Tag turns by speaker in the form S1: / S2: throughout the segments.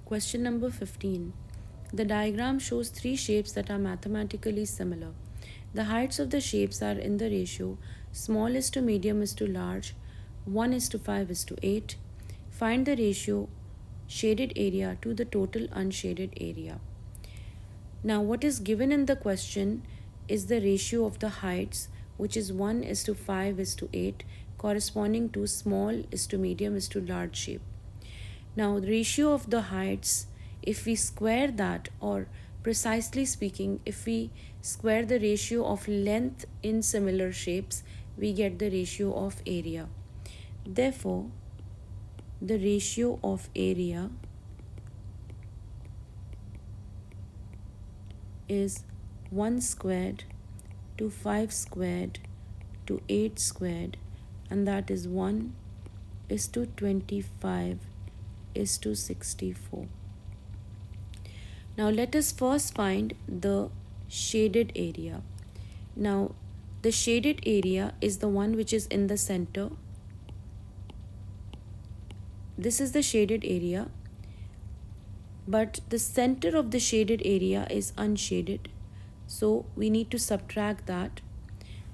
S1: Question number 15. The diagram shows three shapes that are mathematically similar. The heights of the shapes are in the ratio small is to medium is to large, 1 is to 5 is to 8. Find the ratio shaded area to the total unshaded area. Now, what is given in the question is the ratio of the heights, which is 1 is to 5 is to 8, corresponding to small is to medium is to large shape. Now, the ratio of the heights, if we square that, or precisely speaking, if we square the ratio of length in similar shapes, we get the ratio of area. Therefore, the ratio of area is 1 squared to 5 squared to 8 squared, and that is 1 is to 25 is to 64. Now let us first find the shaded area. Now the shaded area is the one which is in the center. This is the shaded area, but the center of the shaded area is unshaded, so we need to subtract that.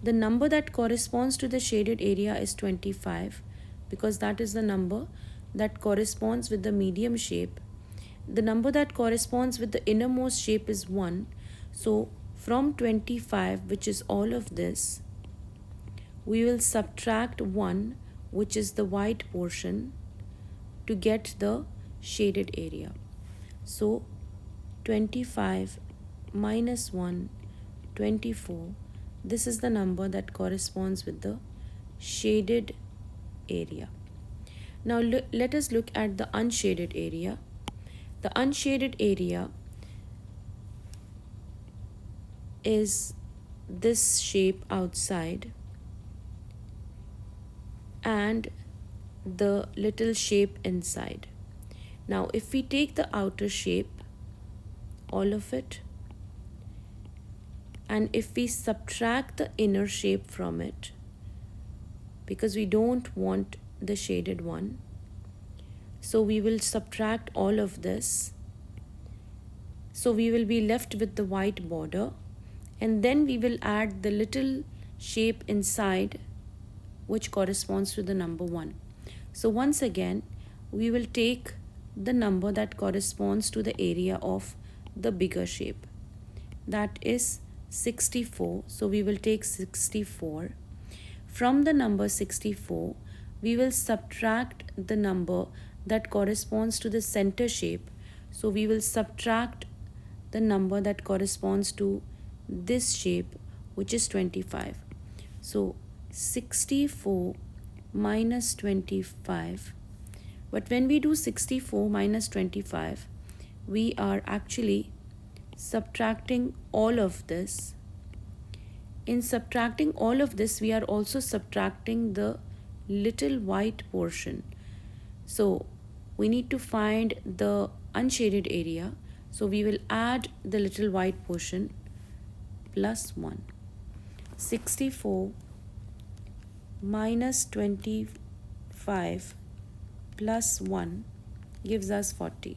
S1: The number that corresponds to the shaded area is 25, because that is the number that corresponds with the medium shape. The number that corresponds with the innermost shape is 1. So from 25, which is all of this, we will subtract 1, which is the white portion, to get the shaded area. So 25 minus 1, 24. This is the number that corresponds with the shaded area. Now let us look at the unshaded area. The unshaded area is this shape outside and the little shape inside. Now if we take the outer shape, all of it, and if we subtract the inner shape from it, because we don't want the shaded one, so we will subtract all of this. So we will be left with the white border, and then we will add the little shape inside, which corresponds to the number 1. So once again, we will take the number that corresponds to the area of the bigger shape, that is 64. So we will take 64. From the number 64, we will subtract the number that corresponds to the center shape. So we will subtract the number that corresponds to this shape, which is 25. So 64 minus 25. But when we do 64 minus 25, we are actually subtracting all of this. In subtracting all of this, we are also subtracting the little white portion. So we need to find the unshaded area. So we will add the little white portion plus 1. 64 minus 25 plus 1 gives us 40.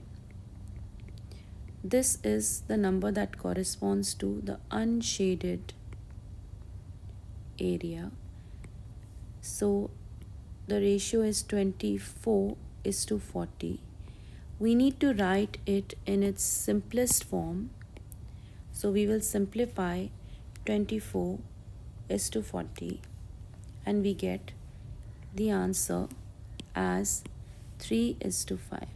S1: This is the number that corresponds to the unshaded area. So the ratio is 24 is to 40. We need to write it in its simplest form. So we will simplify 24 is to 40, and we get the answer as 3 is to 5.